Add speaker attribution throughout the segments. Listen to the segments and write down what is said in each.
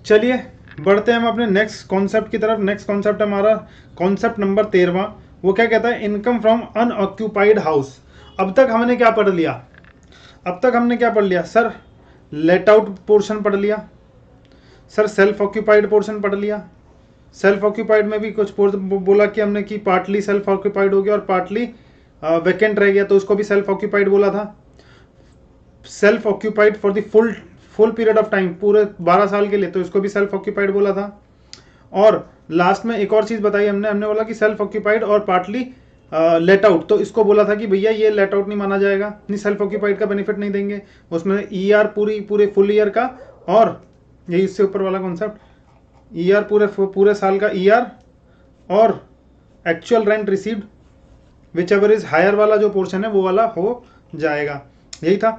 Speaker 1: चलिए बढ़ते हैं हम अपने नेक्स्ट कॉन्सेप्ट की तरफ। नेक्स्ट कॉन्सेप्ट हमारा कॉन्सेप्ट नंबर 13। वो क्या कहता है? Income from unoccupied house. अब तक हमने क्या पढ़ लिया? अब तक हमने क्या पढ़ लिया सर? लेट आउट पोर्शन पढ़ लिया सर, सेल्फ ऑक्यूपाइड पोर्शन पढ़ लिया। सेल्फ ऑक्यूपाइड में भी कुछ बोला कि हमने कि पार्टली सेल्फ ऑक्यूपाइड हो गया और पार्टली वैकेंट रह गया, तो उसको भी सेल्फ ऑक्यूपाइड बोला था। Self occupied for the full full period of time, पूरे 12 साल के लिए, तो इसको भी सेल्फ ऑक्यूपाइड बोला था। और लास्ट में एक और चीज बताई हमने हमने बोला कि सेल्फ ऑक्यूपाइड और पार्टली लेट आउट, तो इसको बोला था कि भैया ये लेट आउट नहीं माना जाएगा, नहीं सेल्फ ऑक्यूपाइड का बेनिफिट नहीं देंगे, उसमें ईआर पूरे फुल ईयर का, और यही इससे ऊपर वाला कॉन्सेप्ट ईआर पूरे पूरे साल का ईआर, और actual rent received whichever is higher वाला जो पोर्शन है वो वाला हो जाएगा। यही था।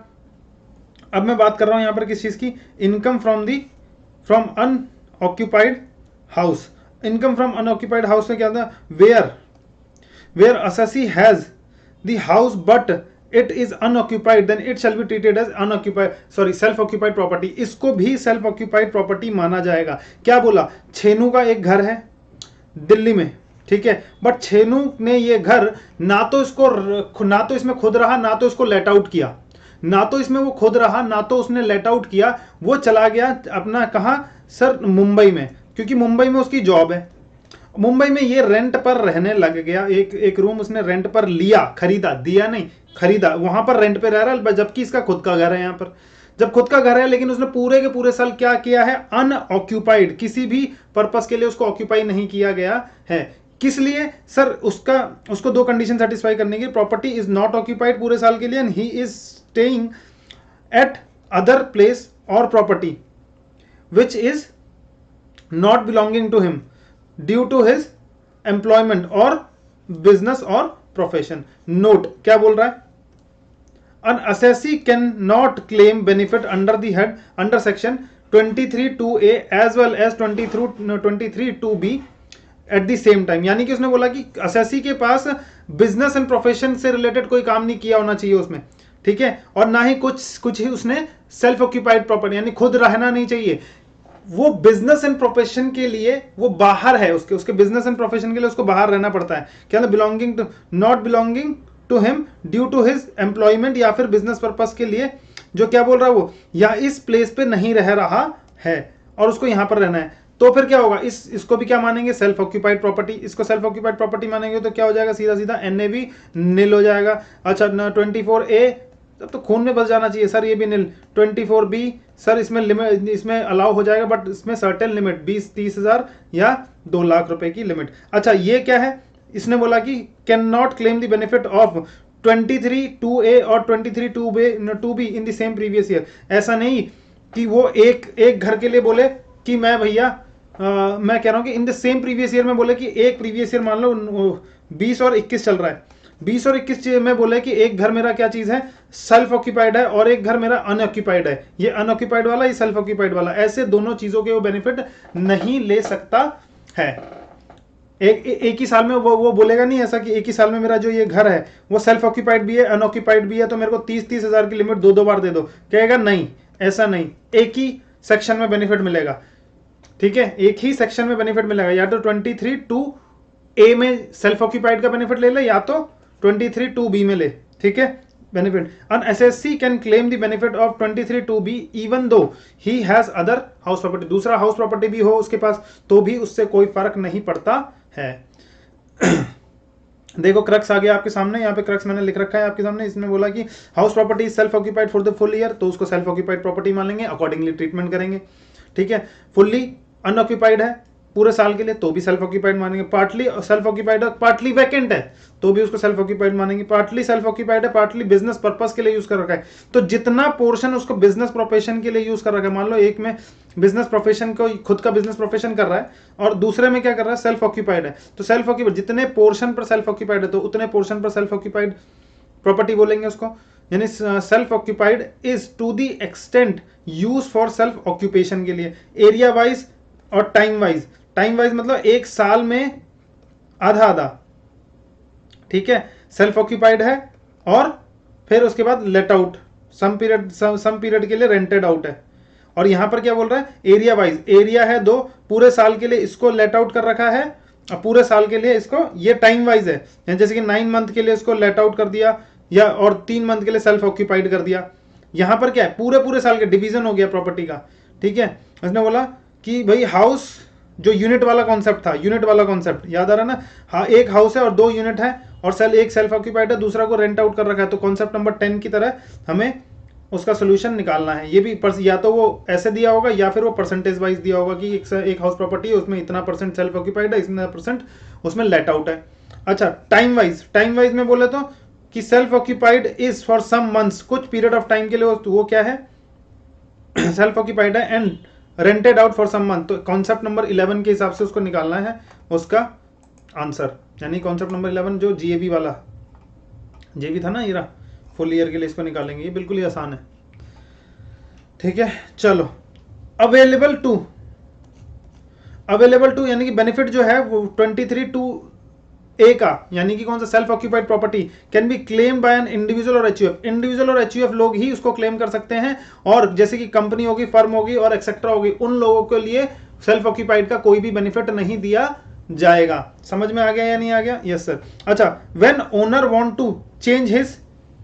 Speaker 1: अब मैं बात कर रहा हूं यहां पर किस चीज की? Income from unoccupied house. Income from unoccupied house में क्या था? Where assessee has the house but it is unoccupied then it shall be treated as unoccupied sorry self occupied property. इसको भी सेल्फ ऑक्यूपाइड प्रॉपर्टी माना जाएगा। क्या बोला? छेनू का एक घर है दिल्ली में, ठीक है, बट छेनू ने ये घर ना तो इसमें खुद रहा, ना तो इसको लेट आउट किया, ना तो इसमें वो खुद रहा, ना तो उसने लेट आउट किया। वो चला गया अपना कहा सर? मुंबई में, क्योंकि मुंबई में उसकी जॉब है। मुंबई में ये रेंट पर रहने लग गया। एक रूम उसने रेंट पर लिया, खरीदा, दिया नहीं, खरीदा, वहां पर रेंट पे रह रहा है, जबकि इसका खुद का घर है। यहाँ पर जब खुद का घर है, लेकिन उसने पूरे के पूरे साल क्या किया है? अनऑक्यूपाइड, किसी भी पर्पस के लिए उसको ऑक्यूपाई नहीं किया गया है। किस लिए सर? उसको दो कंडीशन सेटिस्फाई करने की। प्रॉपर्टी इज नॉट ऑक्यूपाइड पूरे साल के लिए, and he is staying at other place or property which is not belonging to him due to his employment or business or profession. Note क्या बोल रहा है? An assessee cannot claim benefit under the head under section 23(2)(a as well as 23(2)(b at the same time. यानी कि उसने बोला कि assessee के पास बिजनेस एंड प्रोफेशन से रिलेटेड कोई काम नहीं किया होना चाहिए उसमें, ठीक है, और ना ही कुछ ही उसने सेल्फ ऑक्यूपाइड प्रॉपर्टी यानी खुद रहना नहीं चाहिए। वो बिजनेस एंड प्रोफेशन के लिए वो बाहर है, उसके बिजनेस एंड प्रोफेशन के लिए उसको बाहर रहना पड़ता है। क्या ना? Belonging to, not belonging to him due to his employment या फिर बिजनेस पर्पस के लिए, जो क्या बोल रहा है वो, या इस प्लेस पे नहीं रह रहा है और उसको यहां पर रहना है। तो फिर क्या होगा? इसको भी क्या मानेंगे? Self occupied property. इसको सेल्फ ऑक्यूपाइड प्रॉपर्टी मानेंगे तो क्या हो जाएगा? सीधा सीधा एनएवी निल हो जाएगा। अच्छा 24A तब तो खून में बस जाना चाहिए सर, ये भी निल। 24B सर इसमें लिमिट, इसमें अलाउ हो जाएगा, बट इसमें सर्टेन लिमिट 20-30 हजार या 2 लाख रुपए की लिमिट। अच्छा ये क्या है? इसने बोला कि can not claim the benefit of 23(2)(a और 23(2)(b in the same previous year. ऐसा नहीं कि वो एक घर के लिए बोले कि मैं भैया मैं कह रहा हूं कि in the same previous year में बोले कि एक प्रीवियस ईयर मान लो 20 और 21 चल रहा है, 20 और 21 में बोले कि एक घर मेरा क्या चीज है? सेल्फ ऑक्यूपाइड है, और एक घर मेरा अनऑक्यूपाइड है। ये अनऑक्यूपाइड वाला, ये सेल्फ ऑक्यूपाइड वाला, ऐसे दोनों चीजों के वो बेनिफिट नहीं ले सकता है। एक ही साल में वो बोलेगा नहीं ऐसा कि एक ही साल में मेरा जो ये घर है वो सेल्फ ऑक्यूपाइड भी है अनऑक्यूपाइड भी है, तो मेरे को 30-30 हजार की लिमिट दो बार दे दो। कहेगा नहीं, ऐसा नहीं, एक ही सेक्शन में बेनिफिट मिलेगा, ठीक है, एक ही सेक्शन में बेनिफिट मिलेगा। या तो 23(2)(a में सेल्फ ऑक्यूपाइड का बेनिफिट ले ले, या तो 23(2)(b में ले, ठीक है, benefit. An assessee can claim the benefit of 23(2)(b even though he has other house property। दूसरा हाउस प्रॉपर्टी भी हो उसके पास तो भी उससे कोई फर्क नहीं पड़ता है। देखो क्रक्स आ गया आपके सामने, यहाँ पे क्रक्स मैंने लिख रखा है आपके सामने। इसने बोला कि house property is self occupied for the full year, तो उसको सेल्फ ऑक्यूपाइड प्रॉपर्टी मान लेंगे, अकॉर्डिंगली ट्रीटमेंट करेंगे, ठीक है। फुल्ली अनऑक्यूपाइड है पूरे साल के लिए तो भी सेल्फ ऑक्यूपाइड मानेंगे। पार्टली सेल्फ ऑक्यूपाइड है, पार्टली वैकेंट है तो भी उसको सेल्फ ऑक्यूपाइड मानेंगे। पार्टली सेल्फ ऑक्यूपाइड है, पार्टली बिजनेस पर्पस के लिए यूज कर रखा है, तो जितना पोर्शन उसको बिजनेस प्रोफेशन के लिए यूज कर रखा है, मान लो एक में बिजनेस प्रोफेशन को खुद का बिजनेस प्रोफेशन कर रहा है और दूसरे में क्या कर रहा है? सेल्फ ऑक्यूपाइड है, तो सेल्फ ऑक्यूपाइड जितने पोर्शन पर सेल्फ ऑक्यूपाइड है तो उतने पोर्शन पर सेल्फ ऑक्यूपाइड प्रॉपर्टी बोलेंगे उसको। यानी self occupied is to the extent use for self occupation के लिए, एरिया वाइज और टाइम वाइज। टाइम वाइज मतलब एक साल में आधा आधा, ठीक है, सेल्फ ऑक्यूपाइड है, और फिर उसके बाद लेट आउट सम पीरियड के लिए रेंटेड आउट है, और यहां पर क्या बोल रहा है, एरिया वाइज, एरिया है 2, पूरे साल के लिए इसको लेट आउट कर रखा है, पूरे साल के लिए इसको, ये टाइम वाइज है, जैसे कि 9 मंथ के लिए इसको लेट आउट कर दिया, या और 3 मंथ के लिए सेल्फ ऑक्यूपाइड कर दिया। यहां पर क्या है, पूरे पूरे साल के डिवीजन हो गया प्रॉपर्टी का, ठीक है। उसने बोला कि भाई हाउस, जो यूनिट वाला कॉन्सेप्ट था, यूनिट वाला कॉन्सेप्ट याद आ रहा ना, हाँ एक हाउस है और 2 यूनिट है, और एक सेल्फ ऑक्यूपाइड है, दूसरा को रेंट आउट कर रखा है, तो कॉन्सेप्ट नंबर 10 की तरह हमें उसका सोल्यूशन निकालना है। ये भी या तो वो ऐसे दिया होगा या फिर वो परसेंटेज वाइज दिया होगा कि एक हाउस प्रॉपर्टी है, उसमें इतना % सेल्फ ऑक्यूपाइड है, इतना % उसमें लेट आउट है। अच्छा, टाइम वाइज में बोले तो कि self occupied is for some months, कुछ पीरियड ऑफ टाइम के लिए वो क्या है, सेल्फ ऑक्यूपाइड है, and rented out for some month. तो कॉन्सेप्ट नंबर 11 के हिसाब से उसको निकालना है उसका आंसर, यानी कॉन्सेप्ट नंबर 11 जो जीएबी वाला, जीएबी था ना ये फुल ईयर के लिए, इसको निकालेंगे, ये बिल्कुल ही आसान है, ठीक है। चलो, अवेलेबल टू यानी कि बेनिफिट जो है वो 23(2)(a) का, यानी कि कौन सा, self occupied property can be claim bye an individual और एचयूएफ। इंडिविजुअल और एचयूएफ लोग ही उसको क्लेम कर सकते हैं, और जैसे कि कंपनी होगी, फर्म होगी और एक्सेट्रा होगी, उन लोगों के लिए सेल्फ ऑक्यूपाइड का कोई भी बेनिफिट नहीं दिया जाएगा। समझ में आ गया या नहीं आ गया? Yes sir. अच्छा, when owner want to change his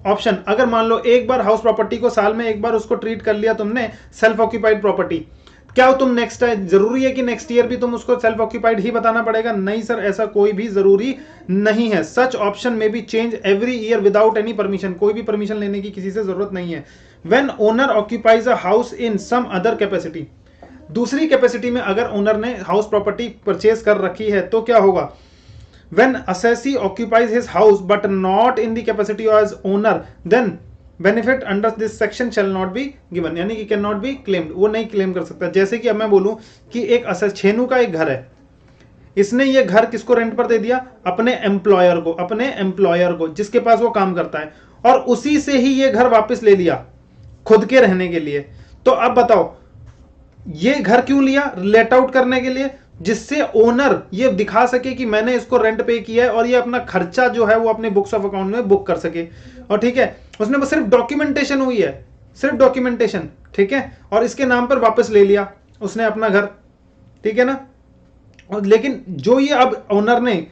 Speaker 1: option, अगर मान लो एक बार हाउस प्रॉपर्टी को साल में एक बार उसको ट्रीट कर लिया तुमने सेल्फ ऑक्यूपाइड प्रॉपर्टी, क्या तुम नेक्स्ट टाइम, जरूरी है कि नेक्स्ट ईयर भी तुम उसको सेल्फ ऑक्यूपाइड ही बताना पड़ेगा? नहीं सर, ऐसा कोई भी जरूरी नहीं है। सच ऑप्शन में B change every year without any permission, कोई भी परमिशन लेने की किसी से जरूरत नहीं है। When owner occupies a house in some other capacity, दूसरी कैपेसिटी में अगर ओनर ने हाउस प्रॉपर्टी परचेज कर रखी है तो क्या होगा, when assessee occupies his house but not in the capacity as owner, then benefit under this section shall not be given, यानी कि कैन नॉट बी क्लेम्ड, वो नहीं क्लेम कर सकता। जैसे कि अब मैं बोलूं कि एक छेनू का एक घर है, इसने ये घर किसको रेंट पर दे दिया, अपने एम्प्लॉयर को जिसके पास वो काम करता है, और उसी से ही ये घर वापस ले लिया खुद के रहने के लिए। तो अब बताओ ये घर क्यों लिया, लेट आउट करने के लिए, जिससे ओनर ये दिखा सके कि मैंने इसको रेंट पे किया है, और ये अपना खर्चा जो है वो अपने बुक्स ऑफ अकाउंट में बुक कर सके। और ठीक है, उसने बस सिर्फ डॉक्यूमेंटेशन हुई है, सिर्फ डॉक्यूमेंटेशन, ठीक है, और इसके नाम पर वापस ले लिया उसने अपना घर, ठीक है ना। और लेकिन जो ये अब ओनर ने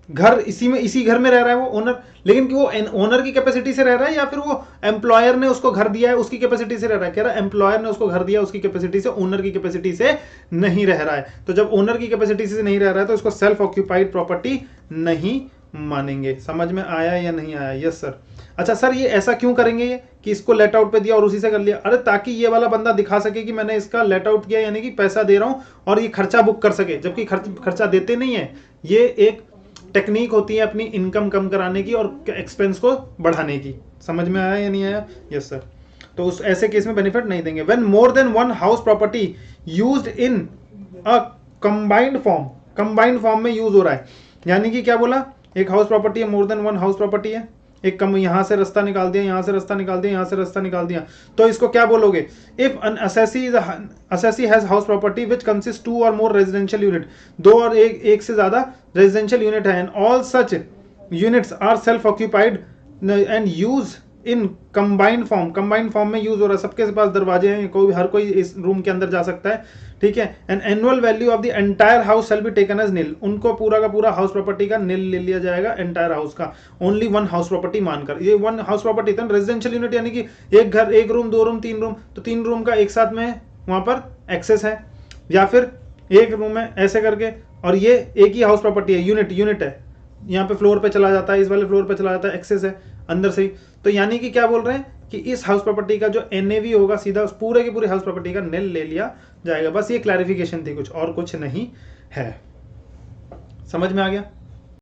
Speaker 1: घर, इसी घर में रह रहा है वो ओनर, लेकिन कि वो ओनर की कैपेसिटी से रह रहा है या फिर वो एम्प्लॉयर ने उसको घर दिया है उसकी कैपेसिटी से रह रहा है? कह रहा है एम्प्लॉयर ने उसको घर दिया उसकी कैपेसिटी से, ओनर की कैपेसिटी से नहीं रह रहा है। तो जब ओनर की कैपेसिटी से नहीं रह रहा है तो इसको सेल्फ ऑक्यूपाइड प्रॉपर्टी नहीं मानेंगे। समझ में आया या नहीं आया? Yes sir. अच्छा सर, ये ऐसा क्यों करेंगे ये कि इसको लेट आउट पे दिया और उसी से कर लिया? अरे ताकि ये वाला बंदा दिखा सके कि मैंने इसका लेट आउट किया, यानी कि पैसा दे रहा हूं और ये खर्चा बुक कर सके, जबकि खर्चा देते नहीं है। ये एक टेक्निक होती है अपनी इनकम कम कराने की और एक्सपेंस को बढ़ाने की। समझ में आया या नहीं आया? Yes sir. तो उस ऐसे केस में बेनिफिट नहीं देंगे। When more than one house property used in a combined form में यूज हो रहा है, यानी कि क्या बोला, एक हाउस प्रॉपर्टी है, more than one house property है, एक कम, यहां से रास्ता निकाल दिया, यहां से रास्ता निकाल दिया, यहां से रास्ता निकाल दिया, तो इसको क्या बोलोगे? If an assessee has house property which consist 2 और मोर रेजिडेंशियल यूनिट, 2 और एक से ज्यादा रेजिडेंशियल यूनिट है, and all such units are self occupied and use in combined form में यूज हो रहा है, सबके पास दरवाजे हैं, हर कोई इस रूम के अंदर जा सकता है, ठीक है। And annual value of the entire house shall be taken as nil, उनको पूरा का पूरा हाउस प्रॉपर्टी का नील ले लिया जाएगा एंटायर हाउस का, ओनली वन हाउस प्रॉपर्टी मानकर। ये वन हाउस प्रॉपर्टी था रेजिडेंशियल यूनिट, यानी कि एक घर, एक रूम, 2 रूम, 3 रूम, तो 3 रूम का एक साथ में वहां पर एक्सेस है, या फिर एक रूम है ऐसे करके, और ये एक ही हाउस प्रॉपर्टी है, यूनिट है, यहाँ पे फ्लोर पे चला जाता है, इस वाले फ्लोर पे चला जाता है, एक्सेस है अंदर से ही। तो यानी कि क्या बोल रहे हैं कि इस हाउस प्रॉपर्टी का जो एनएवी होगा सीधा उस पूरे की पूरी हाउस प्रॉपर्टी का नील ले लिया जाएगा। बस ये क्लैरिफिकेशन थी, कुछ और कुछ नहीं है। समझ में आ गया?